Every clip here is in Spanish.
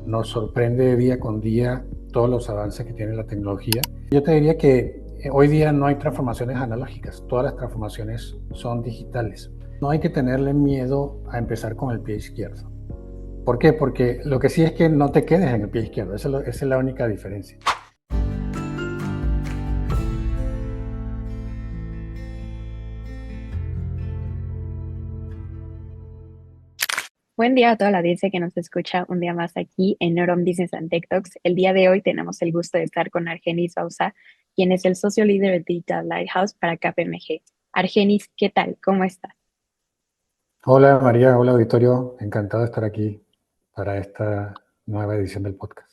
nos sorprende día con día todos los avances que tiene la tecnología. Yo te diría que hoy día no hay transformaciones analógicas, todas las transformaciones son digitales. No hay que tenerle miedo a empezar con el pie izquierdo. ¿Por qué? Porque lo que sí es que no te quedes en el pie izquierdo, esa es la única diferencia. Buen día a toda la audiencia que nos escucha un día más aquí en Neuron Business and Tech Talks. El día de hoy tenemos el gusto de estar con Argenis Bauza, quien es el socio líder de Digital Lighthouse para KPMG. Argenis, ¿qué tal? ¿Cómo estás? Hola María, hola auditorio, encantado de estar aquí para esta nueva edición del podcast.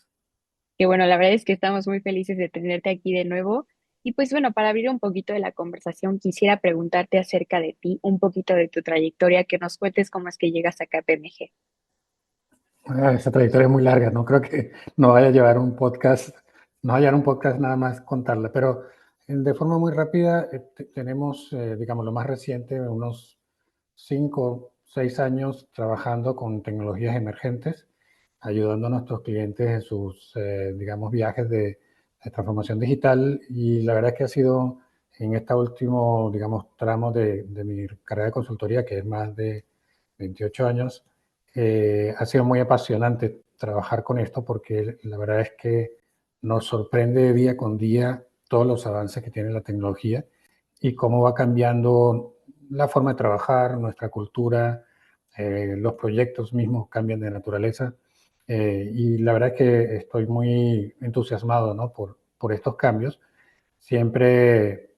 Que bueno, la verdad es que estamos muy felices de tenerte aquí de nuevo. Y pues bueno, para abrir un poquito de la conversación, quisiera preguntarte acerca de ti, un poquito de tu trayectoria, que nos cuentes cómo es que llegas a KPMG. Esa trayectoria es muy larga, no creo que no vaya a llevar un podcast, no vaya a llevar un podcast nada más contarla, pero de forma muy rápida tenemos, digamos, lo más reciente, unos 5 o 6 años trabajando con tecnologías emergentes, ayudando a nuestros clientes en sus, digamos, viajes de transformación digital, y la verdad es que ha sido en este último, digamos, tramo de mi carrera de consultoría, que es más de 28 años. Ha sido muy apasionante trabajar con esto porque la verdad es que nos sorprende día con día todos los avances que tiene la tecnología y cómo va cambiando la forma de trabajar, nuestra cultura, los proyectos mismos cambian de naturaleza. Y la verdad es que estoy muy entusiasmado, ¿no? por estos cambios. Siempre,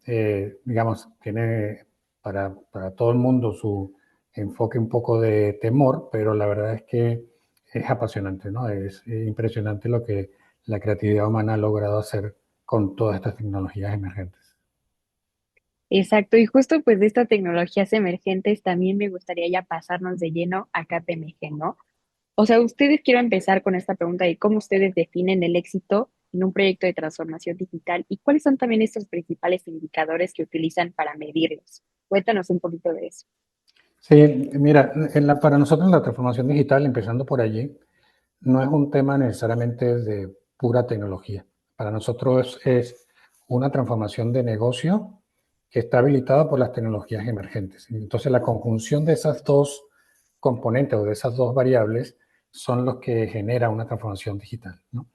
digamos, tiene para todo el mundo su enfoque un poco de temor, pero la verdad es que es apasionante, ¿no? Es impresionante lo que la creatividad humana ha logrado hacer con todas estas tecnologías emergentes. Exacto, y justo pues de estas tecnologías emergentes también me gustaría ya pasarnos de lleno a KPMG, ¿no? O sea, ustedes quiero empezar con esta pregunta de cómo ustedes definen el éxito en un proyecto de transformación digital y cuáles son también estos principales indicadores que utilizan para medirlos. Cuéntanos un poquito de eso. Sí, mira, para nosotros la transformación digital, empezando por allí, no es un tema necesariamente de pura tecnología. Para nosotros es una transformación de negocio que está habilitada por las tecnologías emergentes. Entonces, la conjunción de esas dos componentes o de esas dos variables son los que genera una transformación digital, ¿no?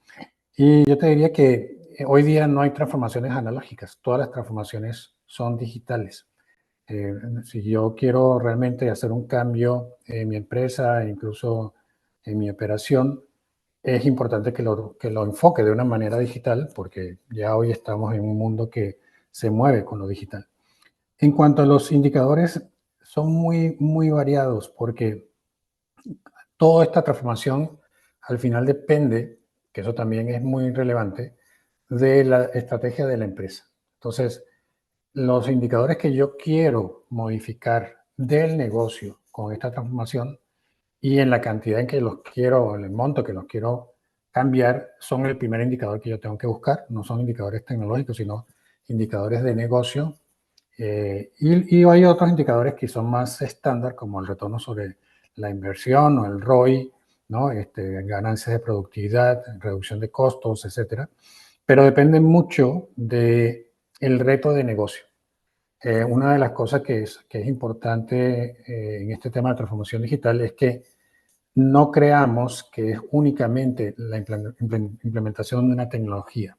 Y yo te diría que hoy día no hay transformaciones analógicas, todas las transformaciones son digitales. Si yo quiero realmente hacer un cambio en mi empresa, incluso en mi operación, es importante que lo enfoque de una manera digital, porque ya hoy estamos en un mundo que se mueve con lo digital. En cuanto a los indicadores, son muy, muy variados, porque toda esta transformación al final depende, que eso también es muy relevante, de la estrategia de la empresa. Entonces, los indicadores que yo quiero modificar del negocio con esta transformación y en la cantidad en que los quiero, en el monto que los quiero cambiar, son el primer indicador que yo tengo que buscar. No son indicadores tecnológicos, sino indicadores de negocio. Y hay otros indicadores que son más estándar, como el retorno sobre la inversión o el ROI, ¿no? Ganancias de productividad, reducción de costos, etcétera. Pero depende mucho del reto de negocio. Una de las cosas que es importante en este tema de transformación digital es que no creamos que es únicamente la implementación de una tecnología.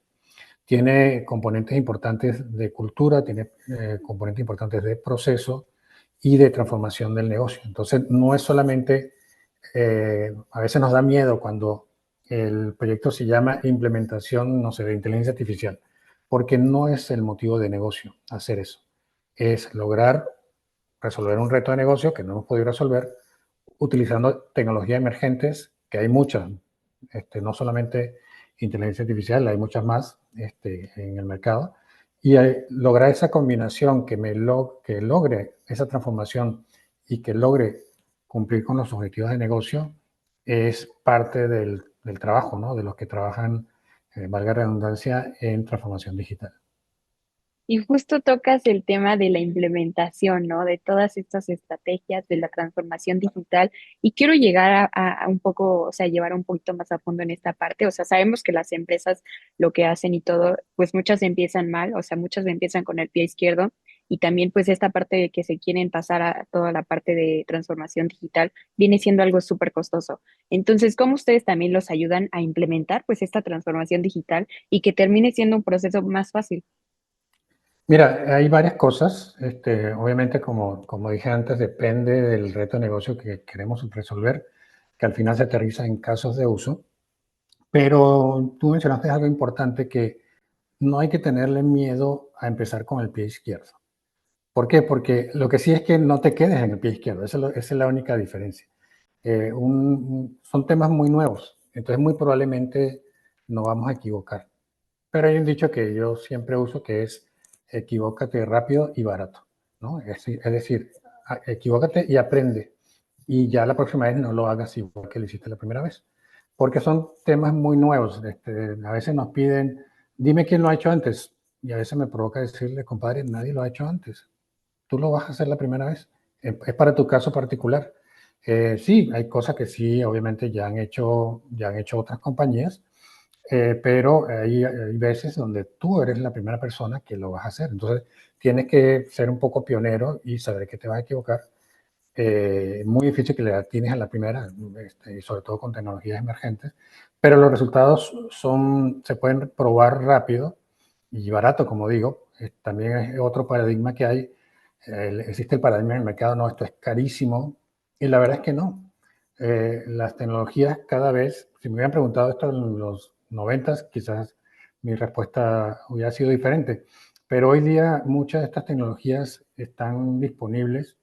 Tiene componentes importantes de cultura, tiene componentes importantes de proceso y de transformación del negocio. Entonces, no es solamente, a veces nos da miedo cuando el proyecto se llama implementación, no sé, de inteligencia artificial, porque no es el motivo de negocio hacer eso. Es lograr resolver un reto de negocio que no hemos podido resolver utilizando tecnologías emergentes, que hay muchas, no solamente inteligencia artificial, hay muchas más en el mercado, y lograr esa combinación que logre esa transformación y que logre cumplir con los objetivos de negocio es parte del trabajo, ¿no? De los que trabajan, valga la redundancia, en transformación digital. Y justo tocas el tema de la implementación, ¿no? De todas estas estrategias de la transformación digital. Y quiero llegar a un poco, o sea, llevar un poquito más a fondo en esta parte. O sea, sabemos que las empresas lo que hacen y todo, pues muchas empiezan mal, o sea, muchas empiezan con el pie izquierdo. Y también pues esta parte de que se quieren pasar a toda la parte de transformación digital viene siendo algo súper costoso. Entonces, ¿cómo ustedes también los ayudan a implementar pues esta transformación digital y que termine siendo un proceso más fácil? Mira, hay varias cosas. Obviamente, como dije antes, depende del reto de negocio que queremos resolver, que al final se aterriza en casos de uso. Pero tú mencionaste algo importante, que no hay que tenerle miedo a empezar con el pie izquierdo. ¿Por qué? Porque lo que sí es que no te quedes en el pie izquierdo. Esa es la única diferencia. Son temas muy nuevos, entonces muy probablemente nos vamos a equivocar. Pero hay un dicho que yo siempre uso, que es equivócate rápido y barato, ¿no? Es decir, equivócate y aprende, y ya la próxima vez no lo hagas igual que lo hiciste la primera vez, porque son temas muy nuevos. A veces nos piden, dime quién lo ha hecho antes, y a veces me provoca decirle, compadre, nadie lo ha hecho antes, tú lo vas a hacer la primera vez. Es para tu caso particular. Sí, hay cosas que sí, obviamente ya han hecho otras compañías, pero hay veces donde tú eres la primera persona que lo vas a hacer. Entonces, tienes que ser un poco pionero y saber que te vas a equivocar. Muy difícil que le tienes a la primera, y sobre todo con tecnologías emergentes, pero los resultados se pueden probar rápido y barato, como digo. También es otro paradigma que hay. Existe el paradigma en el mercado, no, esto es carísimo, y la verdad es que no. Las tecnologías cada vez, si me hubieran preguntado esto en los 90, quizás mi respuesta hubiera sido diferente, pero hoy día muchas de estas tecnologías están disponibles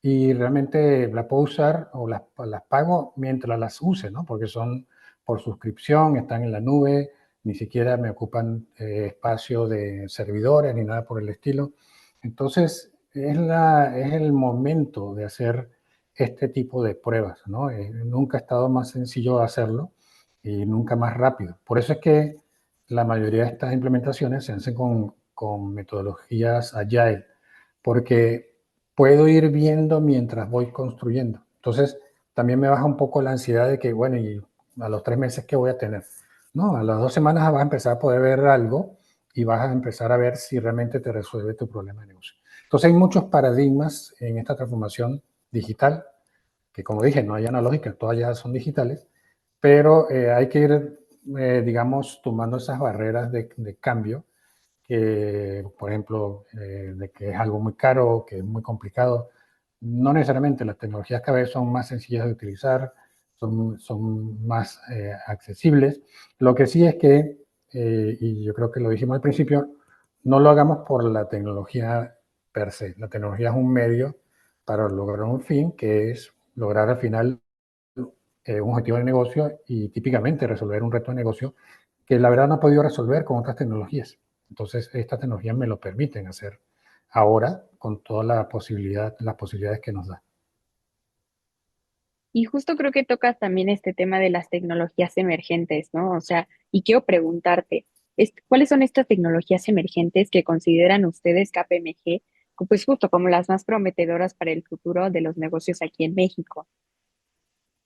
y realmente la puedo usar o las pago mientras las use, ¿no? Porque son por suscripción, están en la nube, ni siquiera me ocupan espacio de servidores ni nada por el estilo. Entonces, es el momento de hacer este tipo de pruebas, ¿no? Nunca ha estado más sencillo hacerlo y nunca más rápido. Por eso es que la mayoría de estas implementaciones se hacen con metodologías agile, porque puedo ir viendo mientras voy construyendo. Entonces, también me baja un poco la ansiedad de que, bueno, y a los 3 meses, ¿qué voy a tener? No, a las 2 semanas vas a empezar a poder ver algo y vas a empezar a ver si realmente te resuelve tu problema de negocio. Entonces, hay muchos paradigmas en esta transformación digital, que como dije, no hay analógicas, todas ya son digitales, pero hay que ir, digamos, tomando esas barreras de cambio que, por ejemplo, de que es algo muy caro, que es muy complicado. No necesariamente, las tecnologías cada vez son más sencillas de utilizar, son más accesibles. Lo que sí es que, y yo creo que lo dijimos al principio, no lo hagamos por la tecnología per se. La tecnología es un medio para lograr un fin, que es lograr al final un objetivo de negocio, y típicamente resolver un reto de negocio que la verdad no ha podido resolver con otras tecnologías. Entonces, estas tecnologías me lo permiten hacer ahora con toda las posibilidades que nos da. Y justo creo que tocas también este tema de las tecnologías emergentes, ¿no? O sea, y quiero preguntarte, ¿cuáles son estas tecnologías emergentes que consideran ustedes KPMG, pues justo como las más prometedoras para el futuro de los negocios aquí en México?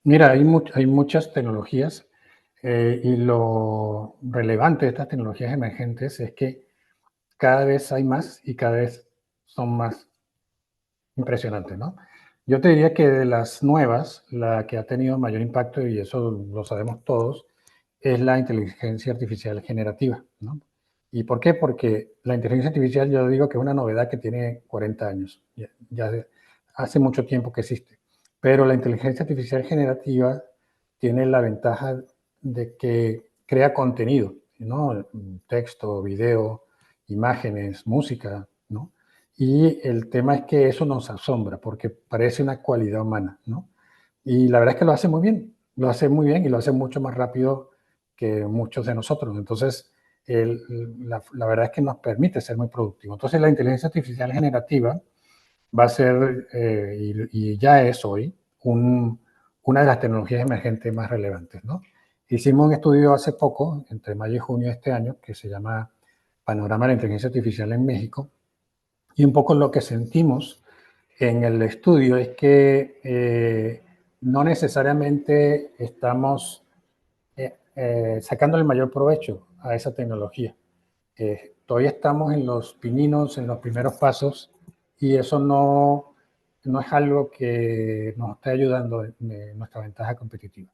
Mira, hay muchas tecnologías, y lo relevante de estas tecnologías emergentes es que cada vez hay más y cada vez son más impresionantes, ¿no? Yo te diría que de las nuevas, la que ha tenido mayor impacto, y eso lo sabemos todos, es la inteligencia artificial generativa, ¿no? ¿Y por qué? Porque la inteligencia artificial, yo digo que es una novedad que tiene 40 años, hace mucho tiempo que existe, pero la inteligencia artificial generativa tiene la ventaja de que crea contenido, ¿no? Texto, video, imágenes, música, ¿no? Y el tema es que eso nos asombra porque parece una cualidad humana, ¿no? Y la verdad es que lo hace muy bien, lo hace muy bien y lo hace mucho más rápido que muchos de nosotros. Entonces, la verdad es que nos permite ser muy productivos. Entonces, la inteligencia artificial generativa va a ser, y ya es hoy, una de las tecnologías emergentes más relevantes, ¿no? Hicimos un estudio hace poco, entre mayo y junio de este año, que se llama panorama de la inteligencia artificial en México. Y un poco lo que sentimos en el estudio es que no necesariamente estamos sacando el mayor provecho a esa tecnología. Todavía estamos en los pininos, en los primeros pasos, y eso no es algo que nos esté ayudando en nuestra ventaja competitiva.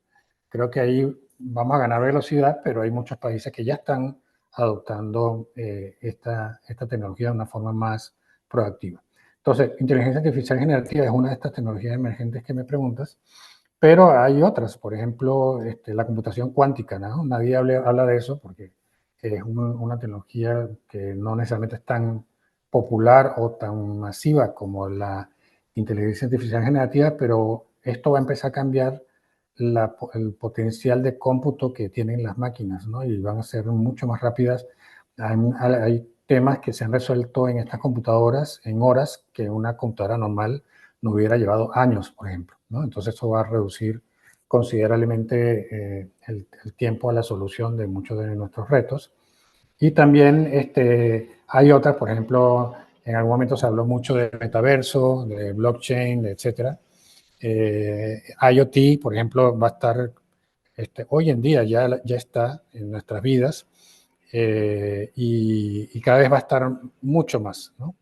Creo que ahí vamos a ganar velocidad, pero hay muchos países que ya están adoptando esta tecnología de una forma más proactiva. Entonces, inteligencia artificial generativa es una de estas tecnologías emergentes que me preguntas, pero hay otras, por ejemplo, la computación cuántica, ¿no? Nadie habla de eso porque es una tecnología que no necesariamente es tan popular o tan masiva como la inteligencia artificial generativa, pero esto va a empezar a cambiar el potencial de cómputo que tienen las máquinas, ¿no? Y van a ser mucho más rápidas. Hay temas que se han resuelto en estas computadoras en horas que una computadora normal nos hubiera llevado años, por ejemplo, ¿no? Entonces eso va a reducir considerablemente el tiempo a la solución de muchos de nuestros retos. Y también hay otras, por ejemplo, en algún momento se habló mucho de metaverso, de blockchain, de etcétera. IoT, por ejemplo, va a estar, hoy en día ya está en nuestras vidas y cada vez va a estar mucho más, ¿no?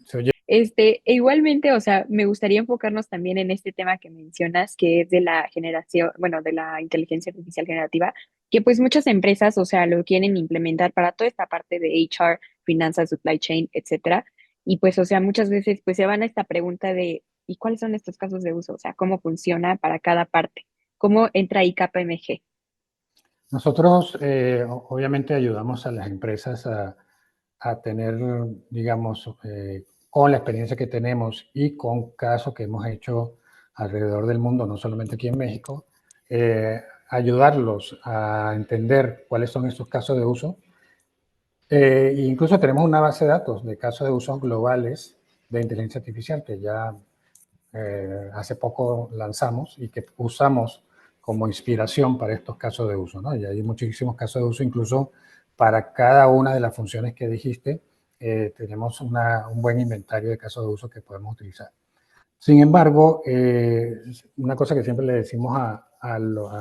Se oye. E igualmente, o sea, me gustaría enfocarnos también en este tema que mencionas, que es de la generación, bueno, de la inteligencia artificial generativa, que pues muchas empresas, o sea, lo quieren implementar para toda esta parte de HR, finanzas, supply chain, etcétera. Y pues, o sea, muchas veces pues se van a esta pregunta de, ¿y cuáles son estos casos de uso? O sea, ¿cómo funciona para cada parte? ¿Cómo entra ahí KPMG? Nosotros obviamente ayudamos a las empresas a tener, digamos, con la experiencia que tenemos y con casos que hemos hecho alrededor del mundo, no solamente aquí en México, ayudarlos a entender cuáles son estos casos de uso. Incluso tenemos una base de datos de casos de uso globales de inteligencia artificial que ya hace poco lanzamos y que usamos como inspiración para estos casos de uso, ¿no? Y hay muchísimos casos de uso, incluso para cada una de las funciones que dijiste, tenemos un buen inventario de casos de uso que podemos utilizar. Sin embargo, una cosa que siempre le decimos a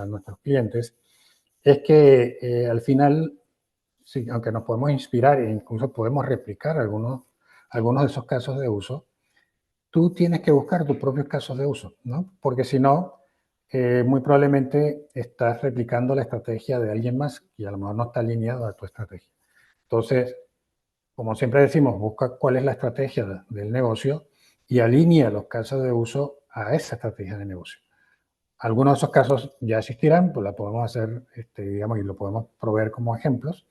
nuestros clientes es que al final, sí, aunque nos podemos inspirar e incluso podemos replicar algunos de esos casos de uso, tú tienes que buscar tus propios casos de uso, ¿no? Porque si no, muy probablemente estás replicando la estrategia de alguien más y a lo mejor no está alineado a tu estrategia. Entonces, como siempre decimos, busca cuál es la estrategia del negocio y alinea los casos de uso a esa estrategia de negocio. Algunos de esos casos ya existirán, pues la podemos hacer, digamos, y lo podemos proveer como ejemplos,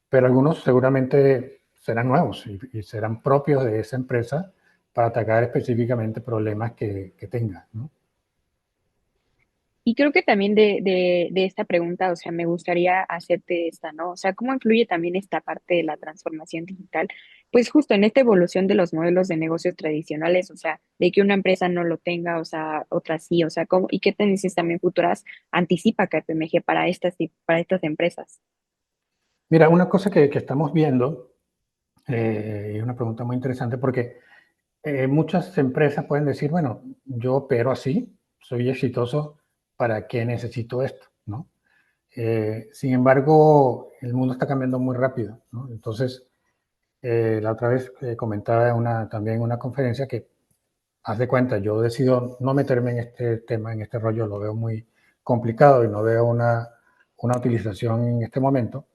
pero algunos seguramente serán nuevos y serán propios de esa empresa para atacar específicamente problemas que tenga, ¿no? Y creo que también de esta pregunta, o sea, me gustaría hacerte esta, ¿no? O sea, ¿cómo influye también esta parte de la transformación digital? Pues justo en esta evolución de los modelos de negocios tradicionales, o sea, de que una empresa no lo tenga, o sea, otra sí, o sea, ¿cómo, y qué tendencias también futuras anticipa KPMG para estas empresas? Mira, una cosa que estamos viendo, es una pregunta muy interesante porque muchas empresas pueden decir, bueno, yo opero así, soy exitoso, ¿para qué necesito esto? ¿No? Sin embargo, el mundo está cambiando muy rápido, ¿no? Entonces, la otra vez comentaba también en una conferencia que, haz de cuenta, yo decido no meterme en este tema, en este rollo, lo veo muy complicado y no veo una utilización en este momento,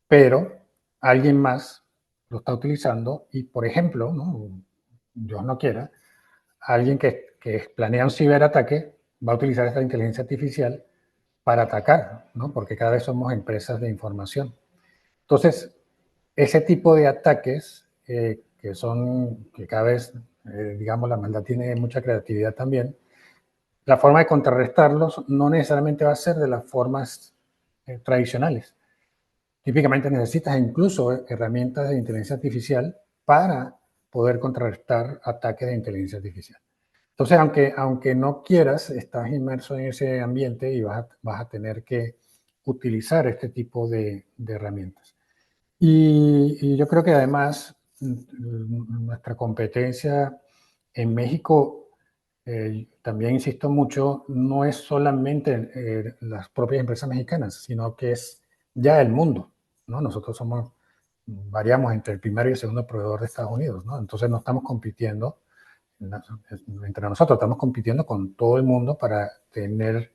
pero alguien más lo está utilizando y, por ejemplo, ¿no? Dios no quiera, alguien que planea un ciberataque va a utilizar esta inteligencia artificial para atacar, ¿no? Porque cada vez somos empresas de información. Entonces, ese tipo de ataques que cada vez, digamos, la maldad tiene mucha creatividad también, la forma de contrarrestarlos no necesariamente va a ser de las formas tradicionales. Típicamente necesitas incluso herramientas de inteligencia artificial para poder contrarrestar ataques de inteligencia artificial. Entonces, aunque no quieras, estás inmerso en ese ambiente y vas a tener que utilizar este tipo de herramientas. Y yo creo que además nuestra competencia en México, también insisto mucho, no es solamente las propias empresas mexicanas, sino que es ya el mundo, ¿no? Nosotros variamos entre el primer y el segundo proveedor de Estados Unidos, ¿no? Entonces no estamos compitiendo entre nosotros, estamos compitiendo con todo el mundo para ser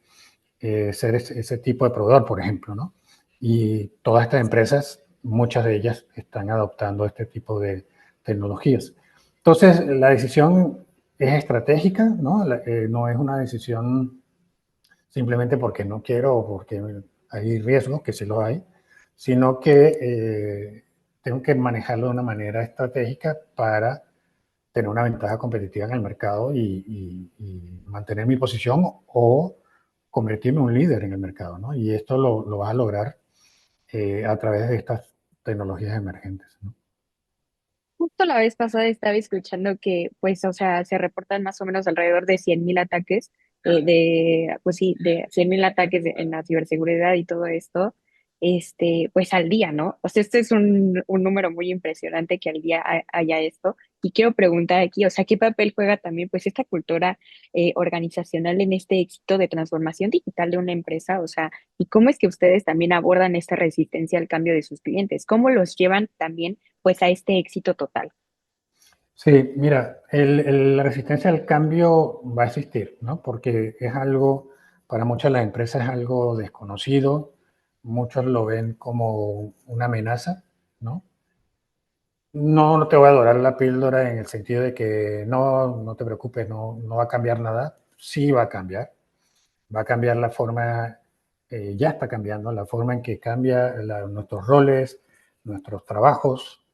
ese tipo de proveedor, por ejemplo, ¿no? Y todas estas empresas, muchas de ellas están adoptando este tipo de tecnologías. Entonces, la decisión es estratégica, ¿no? No es una decisión simplemente porque no quiero o porque hay riesgos, que sí lo hay, sino que tengo que manejarlo de una manera estratégica para tener una ventaja competitiva en el mercado y mantener mi posición o convertirme en un líder en el mercado, ¿no? Y esto lo vas a lograr a través de estas tecnologías emergentes, ¿no? Justo la vez pasada estaba escuchando que, pues, o sea, se reportan más o menos alrededor de 100.000 ataques, pues sí, de 100.000 ataques en la ciberseguridad y todo esto, pues al día, ¿no? O sea, este es un número muy impresionante que al día haya esto. Y quiero preguntar aquí, o sea, ¿qué papel juega también, pues, esta cultura organizacional en este éxito de transformación digital de una empresa? O sea, ¿y cómo es que ustedes también abordan esta resistencia al cambio de sus clientes? ¿Cómo los llevan también pues a este éxito total? Sí, mira, la resistencia al cambio va a existir, ¿no? Porque es algo, para muchas de las empresas es algo desconocido, muchos lo ven como una amenaza, ¿no? No, no te voy a dorar la píldora en el sentido de que no, no te preocupes, no, no va a cambiar nada. Sí va a cambiar la forma, ya está cambiando la forma en que cambia nuestros roles, nuestros trabajos,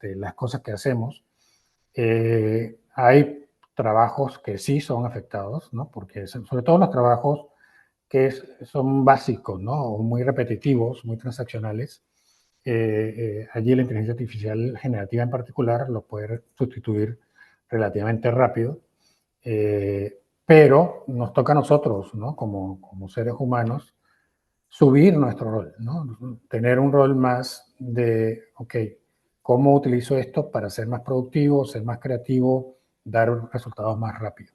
las cosas que hacemos. Hay trabajos que sí son afectados, ¿no? Porque sobre todo los trabajos que son básicos, ¿no? O muy repetitivos, muy transaccionales. Allí la inteligencia artificial generativa en particular lo puede sustituir relativamente rápido, pero nos toca a nosotros, ¿no? Como seres humanos, subir nuestro rol, ¿no? Tener un rol más de, ok, ¿cómo utilizo esto para ser más productivo, ser más creativo, dar resultados más rápido?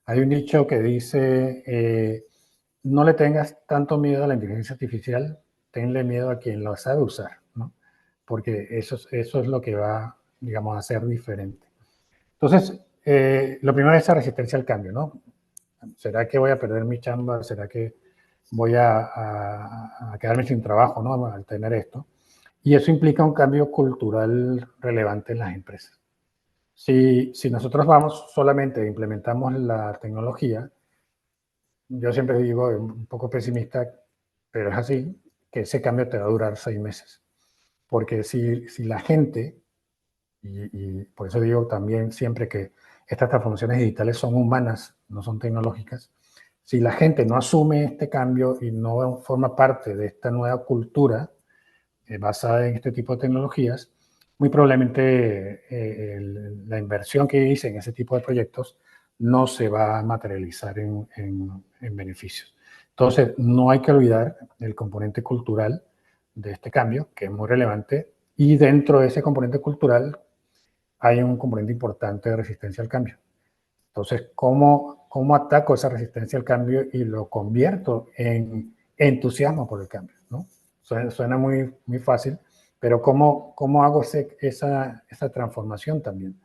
Hay un dicho que dice, no le tengas tanto miedo a la inteligencia artificial, tenle miedo a quien lo sabe usar, ¿no? Porque eso es lo que va, digamos, a ser diferente. Entonces, lo primero es esa resistencia al cambio, ¿no? ¿Será que voy a perder mi chamba? ¿Será que voy a quedarme sin trabajo, ¿no? Al tener esto. Y eso implica un cambio cultural relevante en las empresas. Si nosotros vamos solamente, implementamos la tecnología, yo siempre digo, un poco pesimista, pero es así, que ese cambio te va a durar 6 meses. Porque si la gente, y por eso digo también siempre que estas transformaciones digitales son humanas, no son tecnológicas, si la gente no asume este cambio y no forma parte de esta nueva cultura basada en este tipo de tecnologías, muy probablemente la inversión que hice en ese tipo de proyectos no se va a materializar en beneficios. Entonces, no hay que olvidar el componente cultural de este cambio, que es muy relevante, y dentro de ese componente cultural hay un componente importante de resistencia al cambio. Entonces, ¿cómo ataco esa resistencia al cambio y lo convierto en entusiasmo por el cambio? ¿No? Suena muy, muy fácil, pero ¿cómo hago esa transformación también?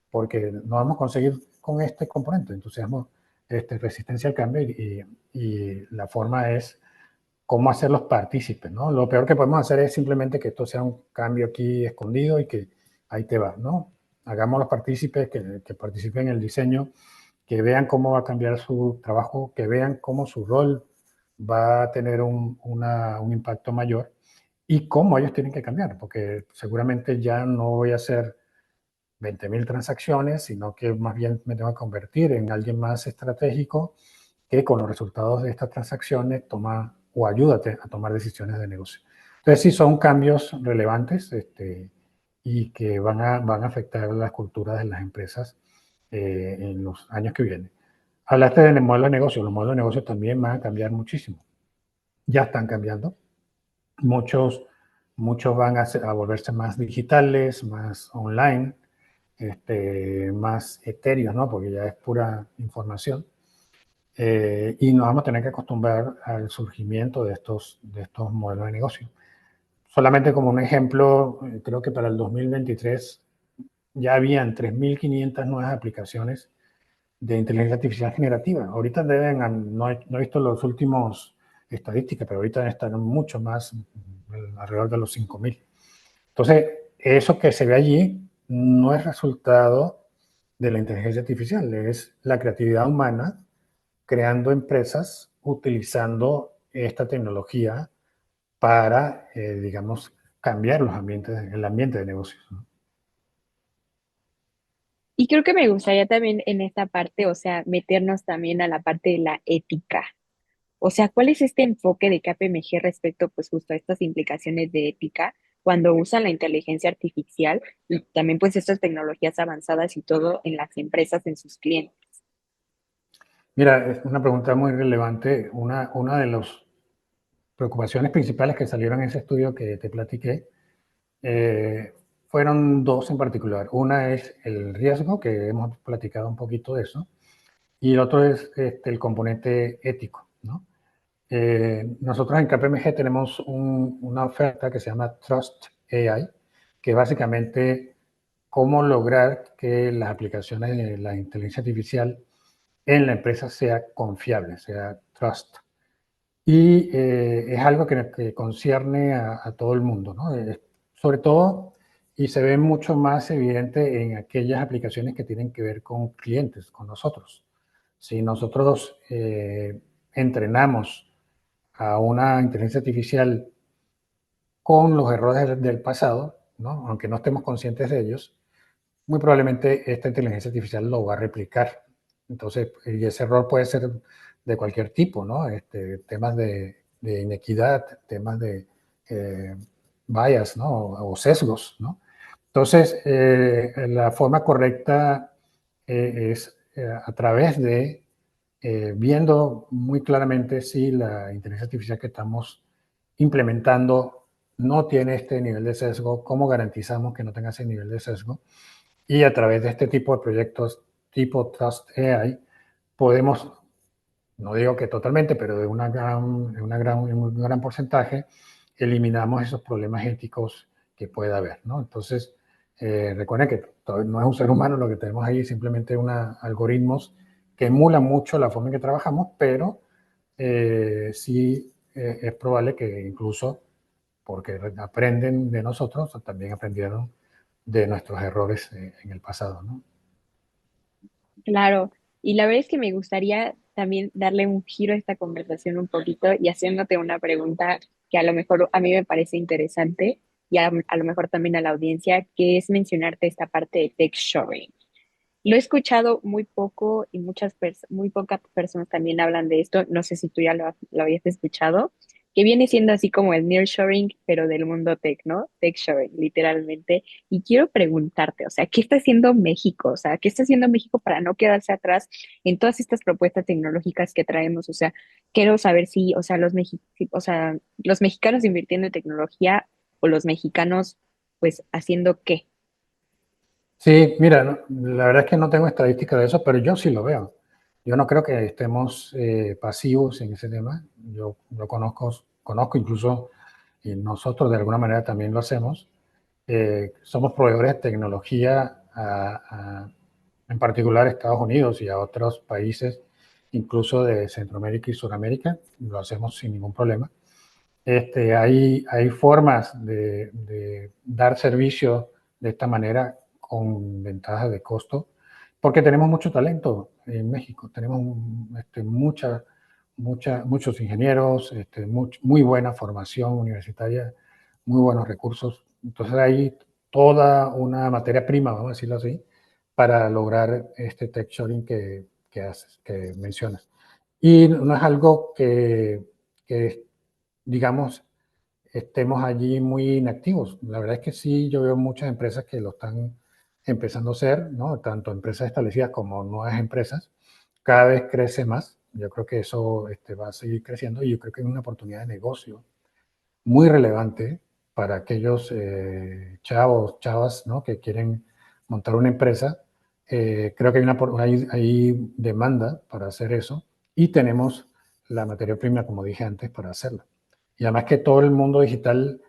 Porque no vamos a conseguir con este componente, entusiasmo, resistencia al cambio y la forma es cómo hacerlos partícipes, ¿no? Lo peor que podemos hacer es simplemente que esto sea un cambio aquí escondido y que ahí te va, ¿no? Hagámoslos partícipes, que participen en el diseño, que vean cómo va a cambiar su trabajo, que vean cómo su rol va a tener un impacto mayor y cómo ellos tienen que cambiar, porque seguramente ya no voy a hacer 20.000 transacciones, sino que más bien me tengo que convertir en alguien más estratégico que con los resultados de estas transacciones toma o ayuda a tomar decisiones de negocio. Entonces, sí son cambios relevantes y que van a afectar las culturas de las empresas en los años que vienen. Hablaste del modelo de negocio. Los modelos de negocio también van a cambiar muchísimo. Ya están cambiando. Muchos, muchos van a volverse más digitales, más online, más etéreos, ¿no? Porque ya es pura información. Y nos vamos a tener que acostumbrar al surgimiento de estos modelos de negocio. Solamente como un ejemplo, creo que para el 2023 ya habían 3.500 nuevas aplicaciones de inteligencia artificial generativa. Ahorita no he visto los últimos estadísticas, pero ahorita están mucho más, alrededor de los 5.000. Entonces, eso que se ve allí no es resultado de la inteligencia artificial, es la creatividad humana creando empresas utilizando esta tecnología para, digamos, cambiar el ambiente de negocios, ¿no? Y creo que me gustaría también en esta parte, o sea, meternos también a la parte de la ética. O sea, ¿cuál es este enfoque de KPMG respecto, pues, justo a estas implicaciones de ética cuando usan la inteligencia artificial y también, pues, estas tecnologías avanzadas y todo en las empresas, en sus clientes? Mira, es una pregunta muy relevante. Una de las preocupaciones principales que salieron en ese estudio que te platiqué eh, fueron dos en particular. Una es el riesgo, que hemos platicado un poquito de eso, y el otro es el componente ético, ¿no? Nosotros en KPMG tenemos una oferta que se llama Trust AI, que básicamente cómo lograr que las aplicaciones de la inteligencia artificial en la empresa sea confiable, sea trust. Y es algo que concierne a todo el mundo, ¿no? Sobre todo, y se ve mucho más evidente en aquellas aplicaciones que tienen que ver con clientes, con nosotros. Si nosotros entrenamos a una inteligencia artificial con los errores del pasado, ¿no? Aunque no estemos conscientes de ellos, muy probablemente esta inteligencia artificial lo va a replicar. Entonces, y ese error puede ser de cualquier tipo, ¿no? Temas de inequidad, temas de eh, bias, ¿no? O sesgos, ¿no? Entonces, la forma correcta es a través de viendo muy claramente si la inteligencia artificial que estamos implementando no tiene este nivel de sesgo, cómo garantizamos que no tenga ese nivel de sesgo. Y a través de este tipo de proyectos tipo Trust AI, podemos, no digo que totalmente, pero en un gran porcentaje, eliminamos esos problemas éticos que pueda haber, ¿no? Entonces, recuerden que no es un ser humano lo que tenemos ahí, simplemente algoritmos que emulan mucho la forma en que trabajamos, pero sí es probable que incluso porque aprenden de nosotros, también aprendieron de nuestros errores en el pasado, ¿no? Claro, y la verdad es que me gustaría también darle un giro a esta conversación un poquito y haciéndote una pregunta que a lo mejor a mí me parece interesante y a lo mejor también a la audiencia, que es mencionarte esta parte de tech sharing. Lo he escuchado muy poco y muy pocas personas también hablan de esto. No sé si tú ya lo habías escuchado, que viene siendo así como el nearshoring, pero del mundo tech, ¿no? Tech sharing, literalmente. Y quiero preguntarte, o sea, ¿qué está haciendo México? O sea, ¿qué está haciendo México para no quedarse atrás en todas estas propuestas tecnológicas que traemos? O sea, quiero saber si, o sea, o sea, los mexicanos invirtiendo en tecnología o los mexicanos, pues, haciendo qué. Sí, mira, la verdad es que no tengo estadística de eso, pero yo sí lo veo. Yo no creo que estemos pasivos en ese tema. Yo lo conozco incluso, y nosotros de alguna manera también lo hacemos. Somos proveedores de tecnología en particular a Estados Unidos y a otros países, incluso de Centroamérica y Sudamérica. Lo hacemos sin ningún problema. Hay formas de dar servicio de esta manera con ventajas de costo, porque tenemos mucho talento en México. Tenemos muchos ingenieros, muy buena formación universitaria, muy buenos recursos. Entonces hay toda una materia prima, vamos a decirlo así, para lograr este tech shoring que mencionas. Y no es algo que digamos, estemos allí muy inactivos. La verdad es que sí, yo veo muchas empresas que lo están empezando a hacer, ¿no? Tanto empresas establecidas como nuevas empresas. Cada vez crece más. Yo creo que eso va a seguir creciendo y yo creo que es una oportunidad de negocio muy relevante para aquellos chavos, chavas, ¿no? Que quieren montar una empresa. Creo que hay demanda para hacer eso y tenemos la materia prima, como dije antes, para hacerlo. Y además que todo el mundo digital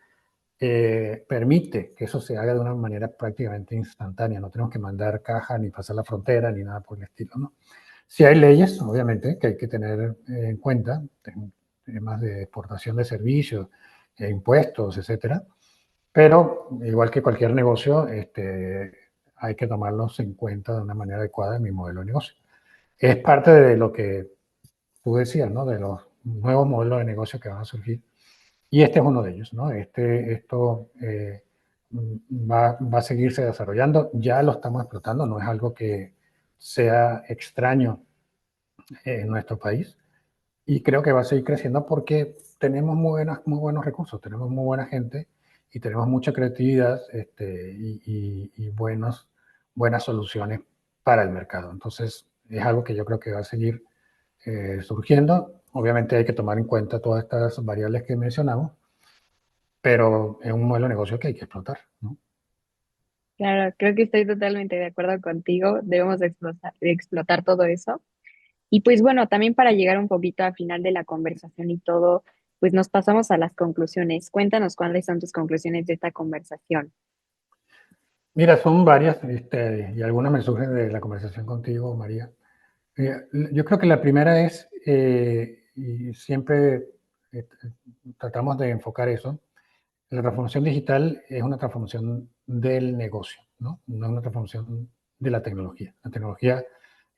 permite que eso se haga de una manera prácticamente instantánea. No tenemos que mandar caja, ni pasar la frontera, ni nada por el estilo, ¿no? Sí hay leyes, obviamente, que hay que tener en cuenta, temas de exportación de servicios, impuestos, etcétera, pero igual que cualquier negocio, hay que tomarlos en cuenta de una manera adecuada en mi modelo de negocio. Es parte de lo que tú decías, ¿no? De los nuevos modelos de negocio que van a surgir. Y este es uno de ellos, ¿no? Esto va a seguirse desarrollando, ya lo estamos explotando, no es algo que sea extraño en nuestro país. Y creo que va a seguir creciendo porque tenemos muy buenos recursos, tenemos muy buena gente y tenemos mucha creatividad y buenas soluciones para el mercado. Entonces, es algo que yo creo que va a seguir surgiendo. Obviamente hay que tomar en cuenta todas estas variables que mencionamos, pero es un modelo de negocio que hay que explotar, ¿no? Claro, creo que estoy totalmente de acuerdo contigo. Debemos de explotar todo eso. Y pues bueno, también para llegar un poquito al final de la conversación y todo, pues nos pasamos a las conclusiones. Cuéntanos cuáles son tus conclusiones de esta conversación. Mira, son varias y algunas me surgen de la conversación contigo, María. Yo creo que la primera es, y siempre eh, tratamos de enfocar eso, la transformación digital es una transformación del negocio, ¿no? No es una transformación de la tecnología. La tecnología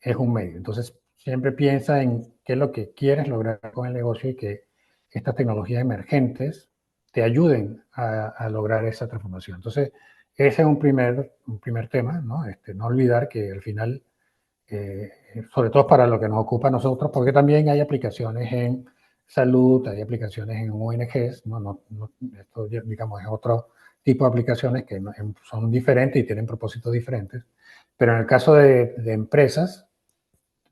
es un medio. Entonces, siempre piensa en qué es lo que quieres lograr con el negocio y que estas tecnologías emergentes te ayuden a lograr esa transformación. Entonces, ese es un primer tema, ¿no? No olvidar que al final eh, sobre todo para lo que nos ocupa a nosotros, porque también hay aplicaciones en salud, hay aplicaciones en ONGs, esto digamos es otro tipo de aplicaciones que son diferentes y tienen propósitos diferentes, pero en el caso de empresas,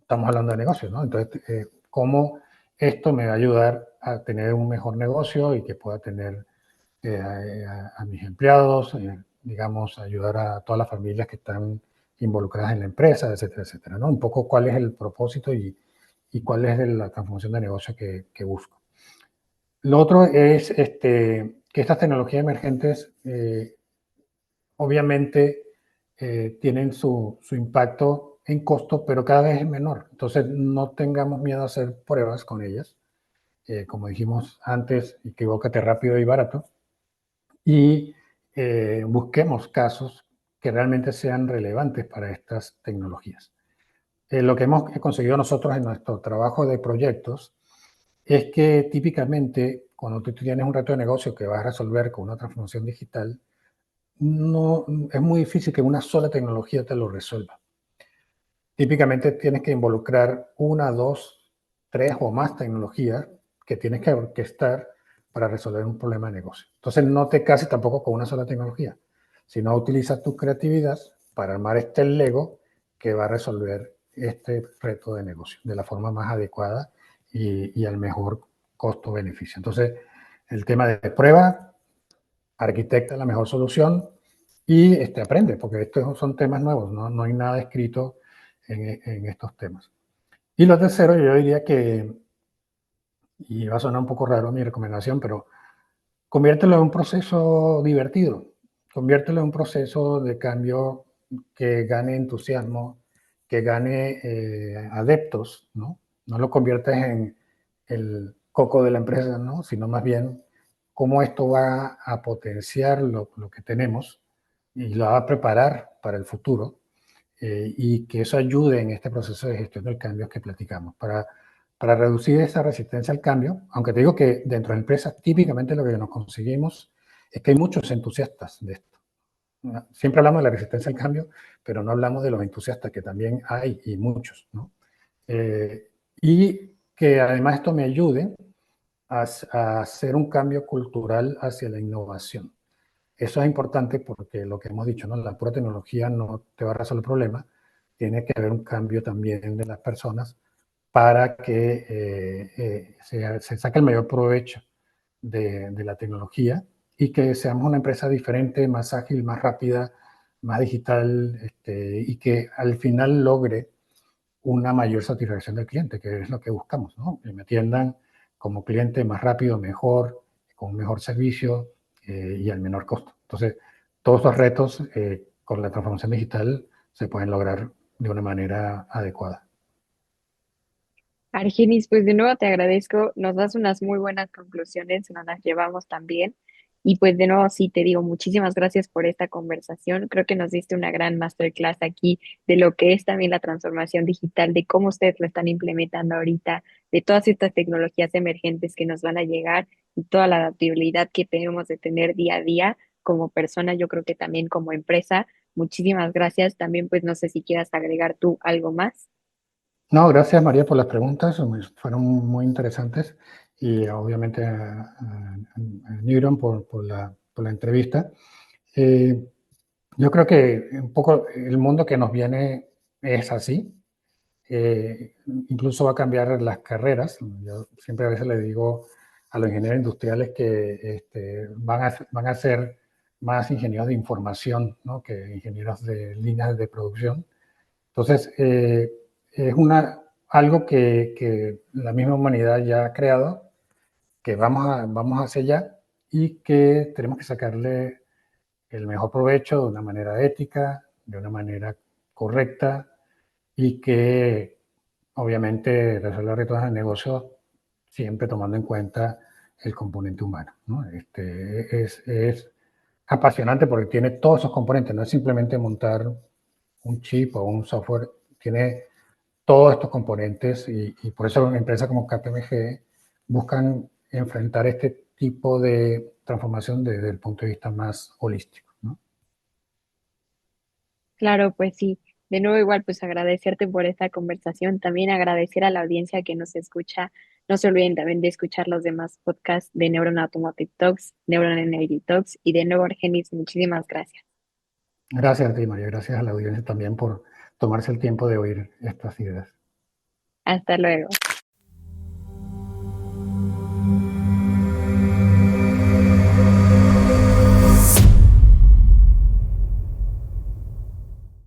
estamos hablando de negocios, ¿no? Entonces, ¿cómo esto me va a ayudar a tener un mejor negocio y que pueda tener a mis empleados, digamos, ayudar a todas las familias que están involucradas en la empresa, etcétera, etcétera, ¿no? Un poco cuál es el propósito y cuál es la transformación de negocio que busco. Lo otro es que estas tecnologías emergentes obviamente tienen su impacto en costo, pero cada vez es menor. Entonces, no tengamos miedo a hacer pruebas con ellas. Como dijimos antes, equivócate rápido y barato y busquemos casos que realmente sean relevantes para estas tecnologías. Lo que hemos conseguido nosotros en nuestro trabajo de proyectos es que típicamente cuando tú tienes un reto de negocio que vas a resolver con una transformación digital, no, es muy difícil que una sola tecnología te lo resuelva. Típicamente tienes que involucrar una, dos, tres o más tecnologías que tienes que orquestar para resolver un problema de negocio. Entonces no te cases tampoco con una sola tecnología, sino utiliza tu creatividad para armar este Lego que va a resolver este reto de negocio de la forma más adecuada y al mejor costo-beneficio. Entonces, el tema de prueba, arquitecta la mejor solución y aprende, porque estos son temas nuevos, no hay nada escrito en estos temas. Y lo tercero, yo diría que, y va a sonar un poco raro mi recomendación, pero conviértelo en un proceso divertido, conviértelo en un proceso de cambio que gane entusiasmo, que gane adeptos, ¿no? No lo conviertes en el coco de la empresa, ¿no? Sino más bien cómo esto va a potenciar lo que tenemos y lo va a preparar para el futuro y que eso ayude en este proceso de gestión del cambio que platicamos, para reducir esa resistencia al cambio, aunque te digo que dentro de empresas típicamente lo que nos conseguimos es que hay muchos entusiastas de esto. Siempre hablamos de la resistencia al cambio, pero no hablamos de los entusiastas, que también hay y muchos, ¿no? Y que además esto me ayude a hacer un cambio cultural hacia la innovación. Eso es importante porque lo que hemos dicho, ¿no? La pura tecnología no te va a resolver el problema. Tiene que haber un cambio también de las personas para que se saque el mayor provecho de la tecnología y que seamos una empresa diferente, más ágil, más rápida, más digital, y que al final logre una mayor satisfacción del cliente, que es lo que buscamos, ¿no? Que me atiendan como cliente más rápido, mejor, con un mejor servicio y al menor costo. Entonces, todos estos retos con la transformación digital se pueden lograr de una manera adecuada. Argenis, pues de nuevo te agradezco, nos das unas muy buenas conclusiones, nos las llevamos también. Y pues de nuevo sí te digo muchísimas gracias por esta conversación. Creo que nos diste una gran masterclass aquí de lo que es también la transformación digital, de cómo ustedes lo están implementando ahorita, de todas estas tecnologías emergentes que nos van a llegar y toda la adaptabilidad que tenemos de tener día a día como persona, yo creo que también como empresa. Muchísimas gracias. También pues no sé si quieras agregar tú algo más. No, gracias María por las preguntas, fueron muy interesantes y obviamente a Neuron por la entrevista. Eh, yo creo que un poco el mundo que nos viene es así, incluso va a cambiar las carreras. Yo siempre a veces le digo a los ingenieros industriales que van a ser más ingenieros de información, ¿no? Que ingenieros de líneas de producción. Entonces, es algo que la misma humanidad ya ha creado, que vamos hacia allá y que tenemos que sacarle el mejor provecho de una manera ética, de una manera correcta y que obviamente resuelve retos de negocio siempre tomando en cuenta el componente humano, ¿no? Es apasionante porque tiene todos esos componentes, no es simplemente montar un chip o un software, tiene todos estos componentes y por eso una empresa como KPMG buscan enfrentar este tipo de transformación desde el punto de vista más holístico, ¿no? Claro, pues sí. De nuevo, igual, pues agradecerte por esta conversación. También agradecer a la audiencia que nos escucha. No se olviden también de escuchar los demás podcasts de Neuron Automotive Talks, Neuron Energy Talks y de nuevo, Argenis, muchísimas gracias. Gracias a ti, María, gracias a la audiencia también por tomarse el tiempo de oír estas ideas. Hasta luego.